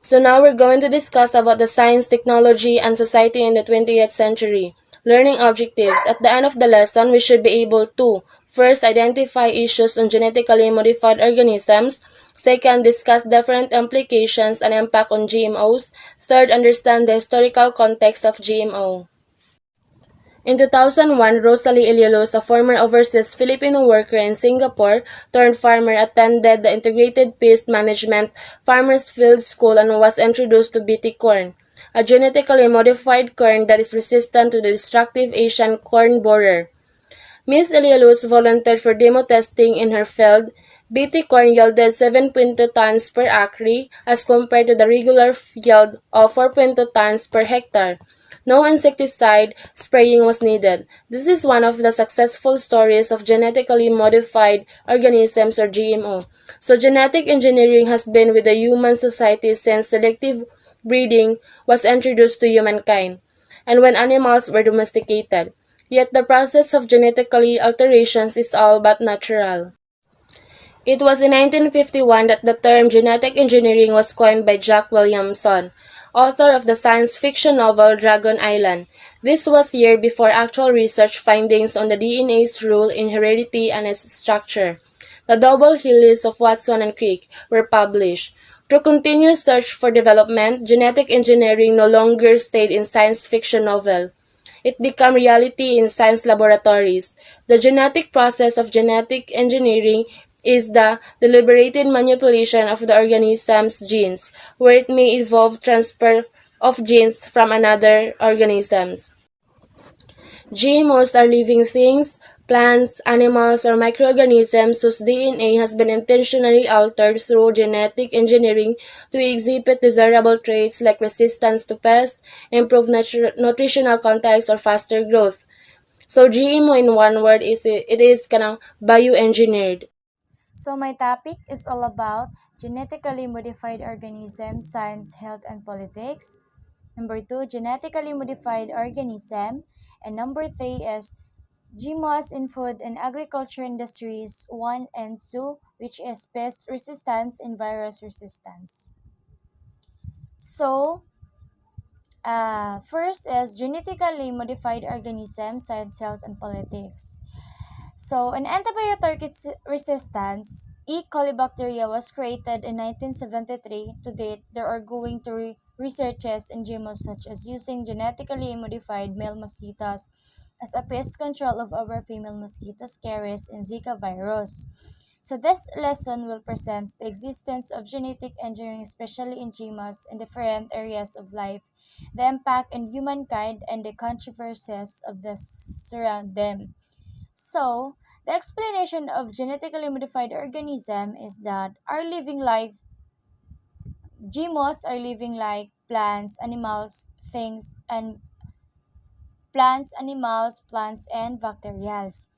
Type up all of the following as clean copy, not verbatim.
So now we're going to discuss about the science, technology, and society in the 20th century. Learning objectives. At the end of the lesson, we should be able to first, identify issues on genetically modified organisms. Second, discuss different implications and impact on GMOs. Third, understand the historical context of GMO. In 2001, Rosalie Ilialos, a former overseas Filipino worker in Singapore turned farmer, attended the Integrated Pest Management Farmers Field School and was introduced to BT corn, a genetically modified corn that is resistant to the destructive Asian corn borer. Ms. Ilialos volunteered for demo testing in her field. BT corn yielded 7.2 tons per acre as compared to the regular yield of 4.2 tons per hectare. No insecticide spraying was needed. This is one of the successful stories of genetically modified organisms or GMO. So genetic engineering has been with the human society since selective breeding was introduced to humankind and when animals were domesticated. Yet the process of genetically alterations is all but natural. It was in 1951 that the term genetic engineering was coined by Jack Williamson, author of the science fiction novel Dragon Island. This was a year before actual research findings on the DNA's role in heredity and its structure. The double helix of Watson and Crick were published. Through continuous search for development, genetic engineering no longer stayed in science fiction novel. It became reality in science laboratories. The genetic process of genetic engineering is the deliberated manipulation of the organism's genes, where it may involve transfer of genes from another organisms. GMOs are living things, plants, animals, or microorganisms whose DNA has been intentionally altered through genetic engineering to exhibit desirable traits like resistance to pests, improved nutritional context, or faster growth. So GMO in one word is it is kind of bioengineered. So my topic is all about genetically modified organisms, science, health, and politics. Number two, genetically modified organism. And number three is GMOs in food and agriculture industries 1 and 2, which is pest resistance and virus resistance. So, first is genetically modified organisms, science, health, and politics. So, an antibiotic resistance, E. coli bacteria was created in 1973. To date, there are going to researches in GMOs such as using genetically modified male mosquitoes as a pest control of our female mosquitoes carries in Zika virus. So this lesson will present the existence of genetic engineering, especially in GMOs in different areas of life, the impact on humankind, and the controversies of the surround them. So, the explanation of genetically modified organism is that our living life, GMOs are living like plants, animals, things, and plants, and bacterials.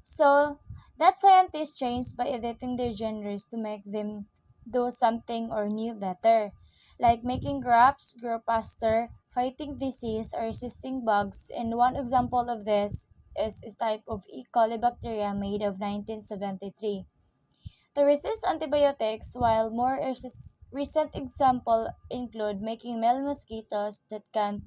So, that scientists change by editing their genres to make them do something or new better, like making crops grow faster, fighting disease, or resisting bugs. And one example of this is a type of E. coli bacteria made of 1973. To resist antibiotics, while more recent examples include making male mosquitoes that can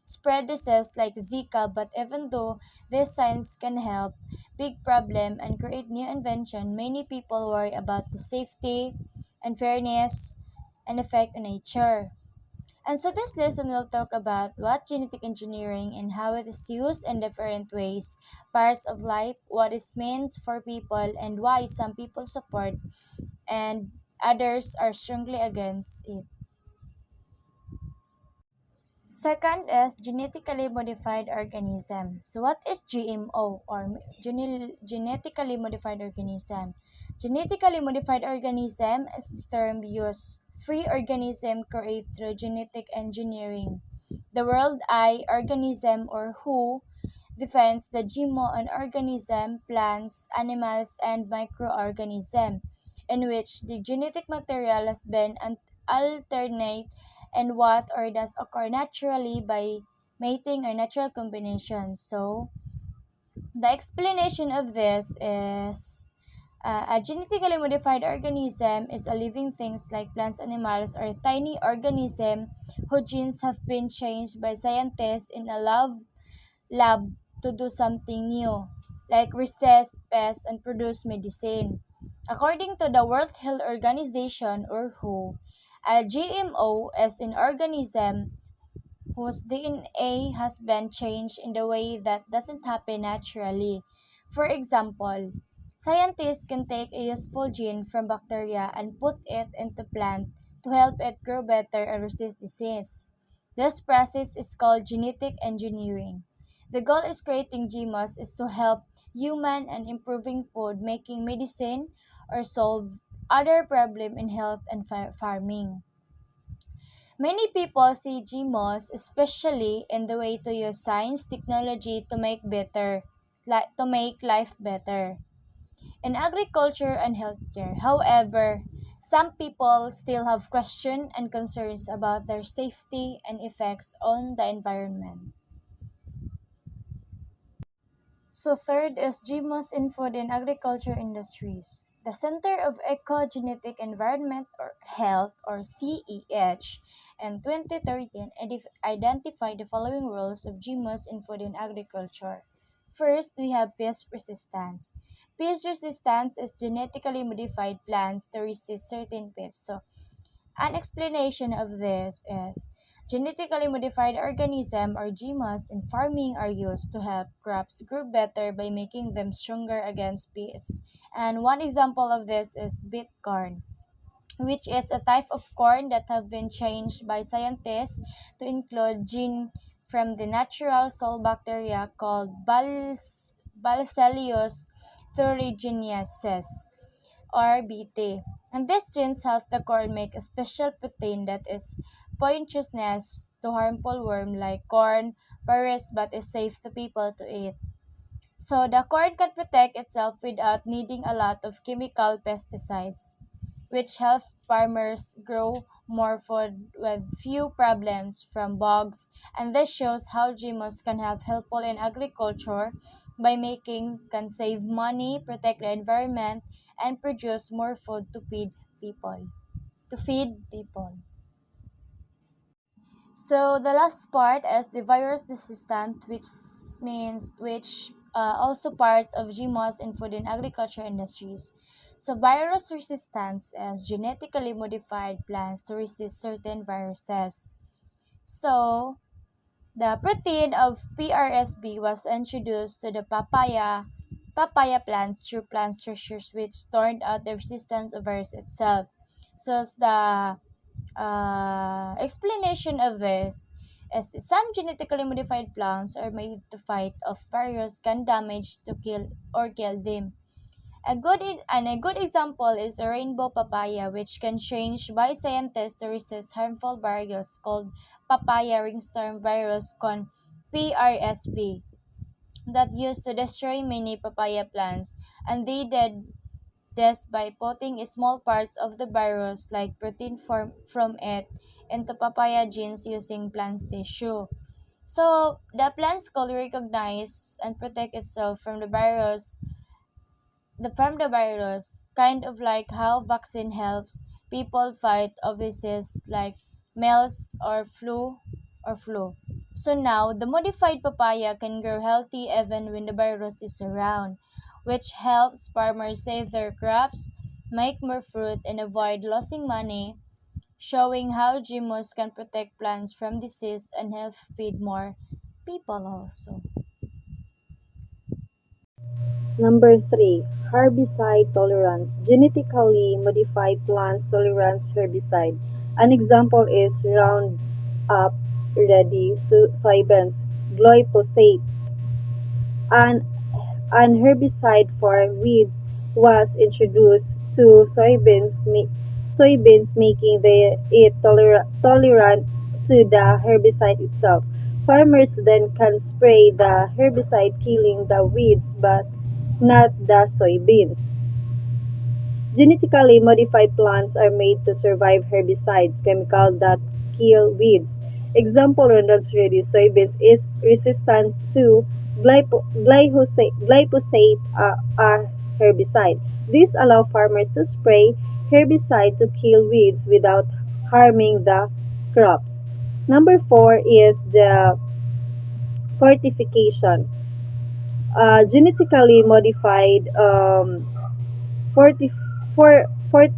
spread disease like Zika, but even though this science can help big problem and create new invention, many people worry about the safety and fairness and effect on nature. And so this lesson will talk about what genetic engineering and how it is used in different ways, parts of life, what is meant for people, and why some people support and others are strongly against it. Second is genetically modified organism. So what is GMO or genetically modified organism? Genetically modified organism is the term used free organism created through genetic engineering. The World Eye organism or WHO defines the GMO an organism, plants, animals, and microorganism in which the genetic material has been altered and what or does occur naturally by mating or natural combination. So, the explanation of this is A genetically modified organism is a living things like plants, animals, or tiny organism whose genes have been changed by scientists in a lab to do something new, like resist pests and produce medicine. According to the World Health Organization or WHO, a GMO is an organism whose DNA has been changed in the way that doesn't happen naturally. For example, scientists can take a useful gene from bacteria and put it into plant to help it grow better and resist disease. This process is called genetic engineering. The goal is creating GMOs is to help human and improving food, making medicine, or solve other problem in health and farming. Many people see GMOs, especially in the way to use science technology to to make life better in agriculture and healthcare. However, some people still have questions and concerns about their safety and effects on the environment. So third is GMOs in food and agriculture industries. The Center of Ecogenetic Environment or Health or CEH in 2013 identified the following roles of GMOs in food and agriculture. First, we have pest resistance. Pest resistance is genetically modified plants to resist certain pests. So an explanation of this is genetically modified organisms or GMOs in farming are used to help crops grow better by making them stronger against pests. And one example of this is beet corn, which is a type of corn that have been changed by scientists to include gene from the natural soil bacteria called Bacillus thuringiensis or BT. And these genes help the corn make a special protein that is poisonous to harmful worm like corn virus but is safe to people to eat. So the corn can protect itself without needing a lot of chemical pesticides, which help farmers grow more food with few problems from bugs. And this shows how GMOs can help helpful in agriculture by making can save money, protect the environment, and produce more food to feed people. To feed people. So the last part is the virus resistant, which also part of GMOs in food and agriculture industries. So virus resistance is genetically modified plants to resist certain viruses. So the protein of PRSB was introduced to the papaya plant through plant structures which turned out the resistance of virus itself. So the explanation of this is some genetically modified plants are made to fight off virus can damage to kill them. A good example is the rainbow papaya, which can change by scientists to resist harmful virus called papaya ringstorm virus con PRSV that used to destroy many papaya plants, and they did this by putting small parts of the virus like protein from it into papaya genes using plant tissue. So the plants could recognize and protect itself from the virus, kind of like how vaccine helps people fight diseases like MERS or flu. So now the modified papaya can grow healthy even when the virus is around, which helps farmers save their crops, make more fruit, and avoid losing money, showing how GMOs can protect plants from disease and help feed more people also. Number 3. Herbicide tolerance. Genetically modified plants tolerance herbicide. An example is Roundup Ready soybeans, glyphosate, an, an herbicide for weeds was introduced to soybeans making it tolerant to the herbicide itself. Farmers then can spray the herbicide killing the weeds but not the soybeans. Genetically modified plants are made to survive herbicides, chemicals that kill weeds. Example Ronald's ready soybeans is resistant to glyphosate, a herbicide. This allows farmers to spray herbicide to kill weeds without harming the crops. Number four is the fortification. Genetically modified forti- for, fortified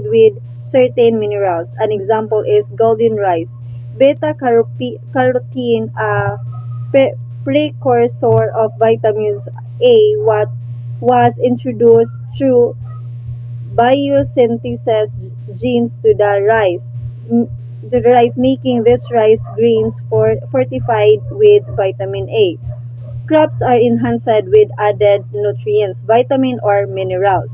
with certain minerals. An example is golden rice. Beta carotene, a precursor of vitamins A, what was introduced through biosynthesis genes to the rice, making this rice grains fortified with vitamin A. Crops are enhanced with added nutrients, vitamin or minerals.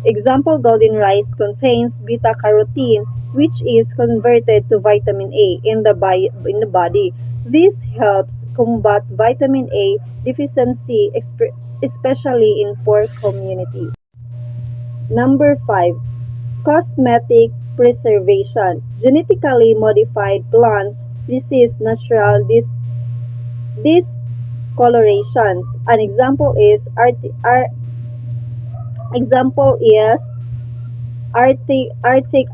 Example, golden rice contains beta-carotene, which is converted to vitamin A in the body. This helps combat vitamin A deficiency, especially in poor communities. Number 5. Cosmetic preservation. Genetically modified plants resist natural discolorations. An example is Arctic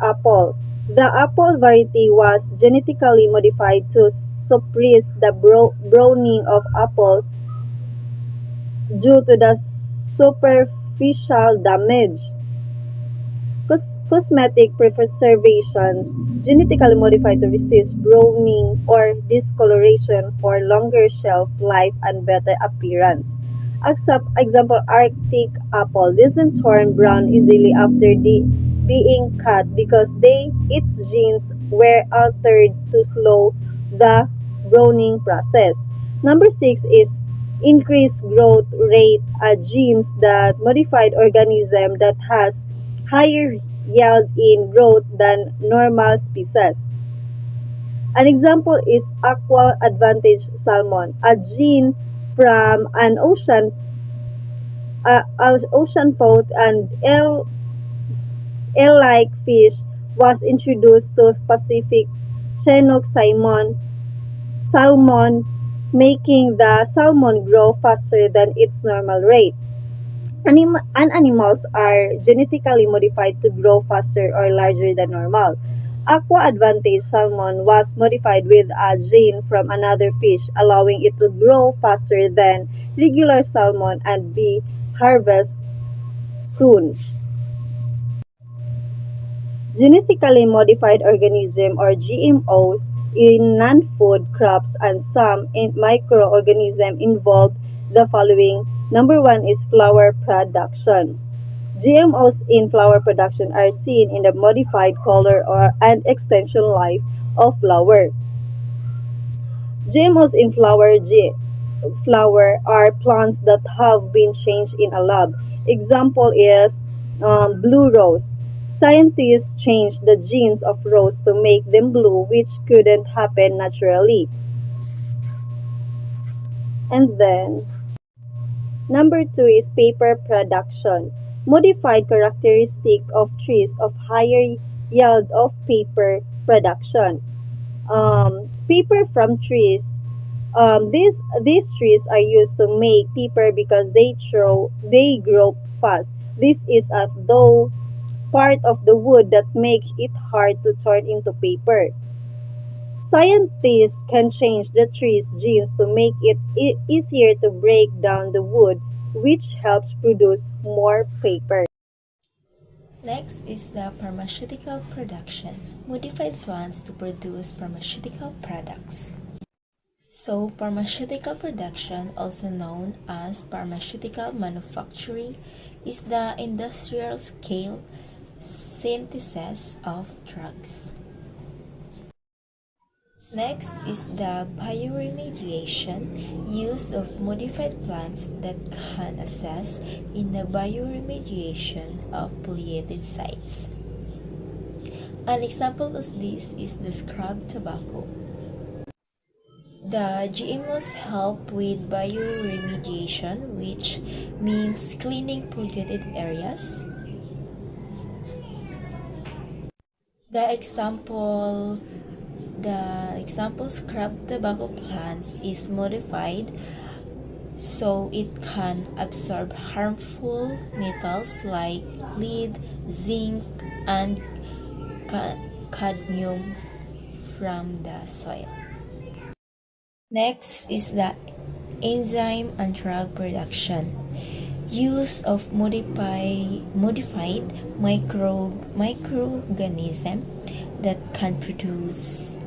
apple. The apple variety was genetically modified to suppress the browning of apple due to the superficial damage. Cosmetic preservations genetically modified to resist browning or discoloration for longer shelf life and better appearance. Example, Arctic apple doesn't turn brown easily after being cut because its genes were altered to slow the browning process. Number 6 is increased growth rate, genes that modified organism that has higher yield in growth than normal species. An example is aqua advantage salmon, a gene from an ocean pot and eel-like fish was introduced to Pacific Chinook salmon, making the salmon grow faster than its normal rate. Animals are genetically modified to grow faster or larger than normal. Aqua Advantage salmon was modified with a gene from another fish, allowing it to grow faster than regular salmon and be harvested soon. Genetically modified organisms or GMOs in non-food crops and some in microorganisms involve the following. Number one is flower production. GMOs in flower production are seen in the modified color and extension life of flower. GMOs in flower are plants that have been changed in a lab. Example is blue rose. Scientists changed the genes of rose to make them blue, which couldn't happen naturally. And then, number 2 is paper production. Modified characteristic of trees of higher yield of paper production. Paper from trees. These trees are used to make paper because they grow fast. This is as though part of the wood that makes it hard to turn into paper. Scientists can change the tree's genes to make it easier to break down the wood, which helps produce more paper. Next is the pharmaceutical production, modified plants to produce pharmaceutical products. So, pharmaceutical production, also known as pharmaceutical manufacturing, is the industrial scale synthesis of drugs. Next is the bioremediation, use of modified plants that can assist in the bioremediation of polluted sites. An example of this is the scrub tobacco. The GMOs help with bioremediation, which means cleaning polluted areas. The example scrub tobacco plants is modified so it can absorb harmful metals like lead, zinc, and cadmium from the soil. Next is the enzyme and drug production. Use of modified microorganism that can produce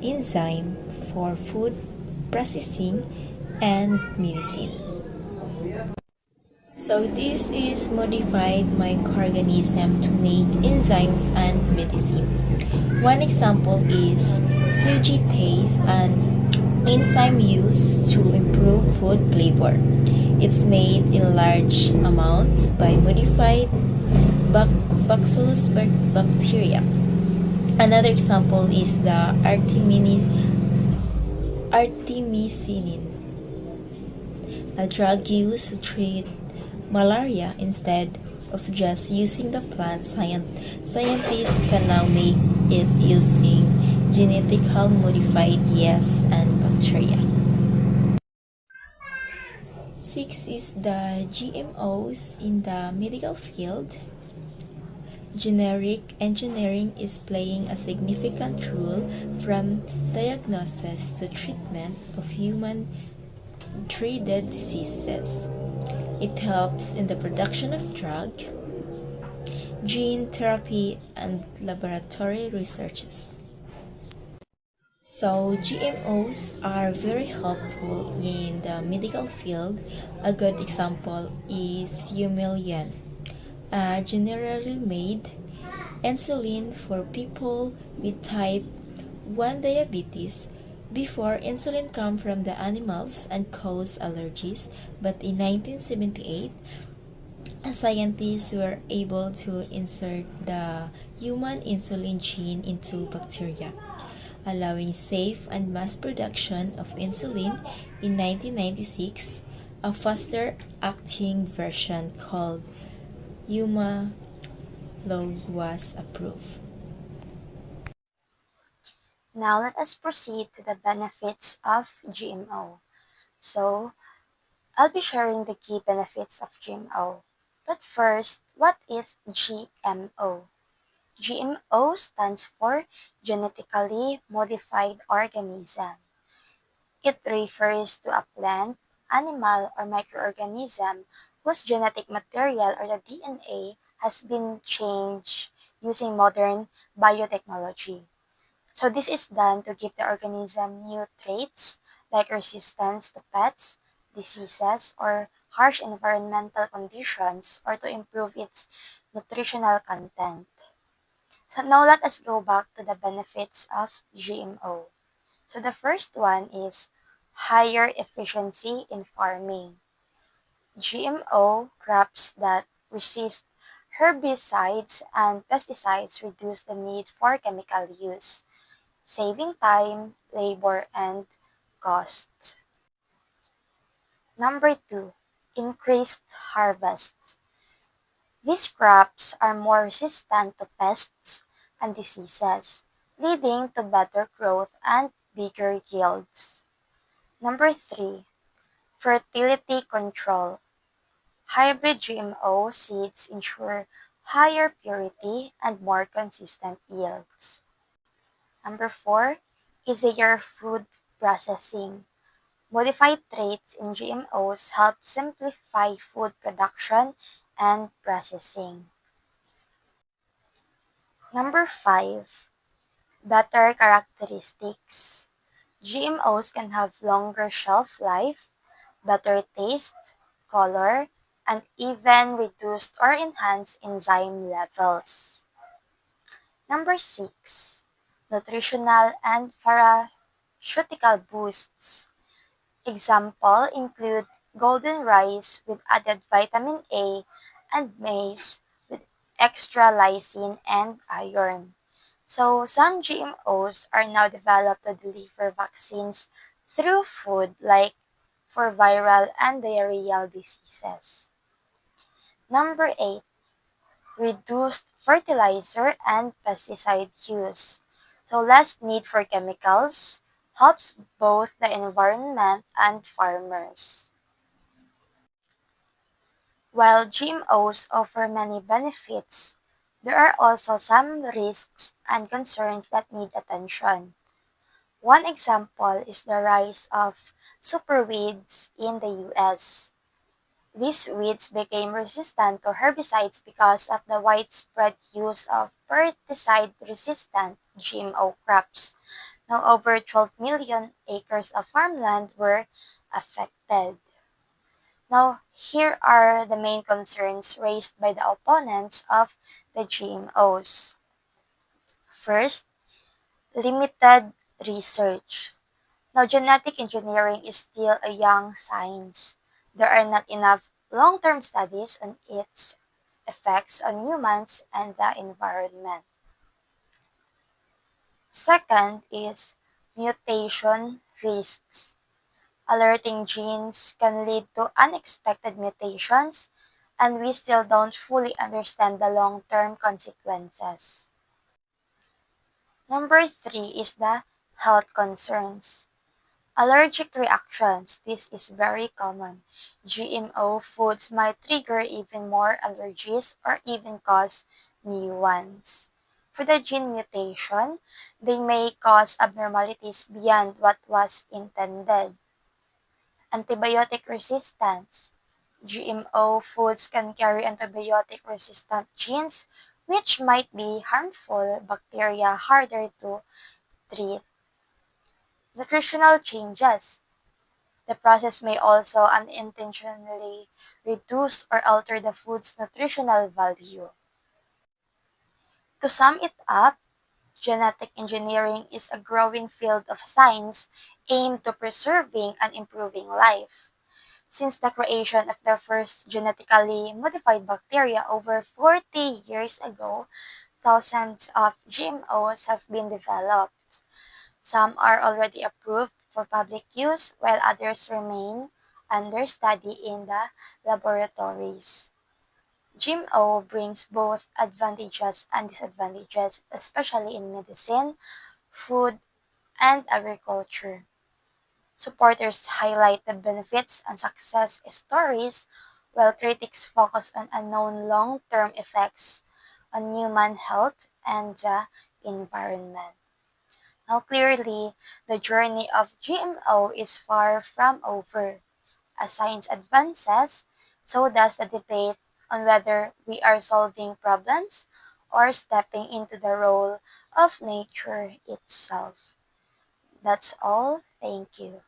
enzyme for food processing and medicine. So this is modified microorganism to make enzymes and medicine. One example is CGTase, an enzyme used to improve food flavor. It's made in large amounts by modified Bacillus bacteria. Another example is the artemisinin, a drug used to treat malaria instead of just using the plant. Scientists can now make it using genetically modified yeast and bacteria. 6 is the GMOs in the medical field. Generic engineering is playing a significant role from diagnosis to treatment of human-treated diseases. It helps in the production of drug, gene therapy, and laboratory researches. So, GMOs are very helpful in the medical field. A good example is Humilian, a generally made insulin for people with type 1 diabetes. Before, insulin came from the animals and caused allergies, but in 1978, scientists were able to insert the human insulin gene into bacteria, allowing safe and mass production of insulin. In 1996, a faster acting version called Humalog was approved. Now let us proceed to the benefits of GMO. So, I'll be sharing the key benefits of GMO. But first, what is GMO? GMO stands for Genetically Modified Organism. It refers to a plant, animal, or microorganism whose genetic material or the DNA has been changed using modern biotechnology. So this is done to give the organism new traits like resistance to pests, diseases, or harsh environmental conditions, or to improve its nutritional content. So now let us go back to the benefits of GMO. So the first one is higher efficiency in farming. GMO crops that resist herbicides and pesticides reduce the need for chemical use, saving time, labor, and cost. Number two, increased harvest. These crops are more resistant to pests and diseases, leading to better growth and bigger yields. Number three, fertility control. Hybrid GMO seeds ensure higher purity and more consistent yields. Number four, easier food processing. Modified traits in GMOs help simplify food production and processing. Number five, better characteristics. GMOs can have longer shelf life, better taste, color, and even reduced or enhanced enzyme levels. Number six, nutritional and pharmaceutical boosts. Example include golden rice with added vitamin A and maize with extra lysine and iron. So some GMOs are now developed to deliver vaccines through food like for viral and diarrheal diseases. Number 8, reduced fertilizer and pesticide use. So less need for chemicals helps both the environment and farmers. While GMOs offer many benefits, there are also some risks and concerns that need attention. One example is the rise of superweeds in the US. These weeds became resistant to herbicides because of the widespread use of pesticide-resistant GMO crops. Now, over 12 million acres of farmland were affected. Now, here are the main concerns raised by the opponents of the GMOs. First, limited research. Now, genetic engineering is still a young science. There are not enough long-term studies on its effects on humans and the environment. Second is mutation risks. Alerting genes can lead to unexpected mutations, and we still don't fully understand the long-term consequences. Number three is the health concerns. Allergic reactions. This is very common. GMO foods might trigger even more allergies or even cause new ones. For the gene mutation, they may cause abnormalities beyond what was intended. Antibiotic resistance. GMO foods can carry antibiotic resistant genes, which might be harmful bacteria harder to treat. Nutritional changes. The process may also unintentionally reduce or alter the food's nutritional value. To sum it up, genetic engineering is a growing field of science aimed to preserving and improving life. Since the creation of the first genetically modified bacteria over 40 years ago, thousands of GMOs have been developed. Some are already approved for public use, while others remain under study in the laboratories. GMO brings both advantages and disadvantages, especially in medicine, food, and agriculture. Supporters highlight the benefits and success stories, while critics focus on unknown long-term effects on human health and the environment. Now, clearly, the journey of GMO is far from over. As science advances, so does the debate on whether we are solving problems or stepping into the role of nature itself. That's all. Thank you.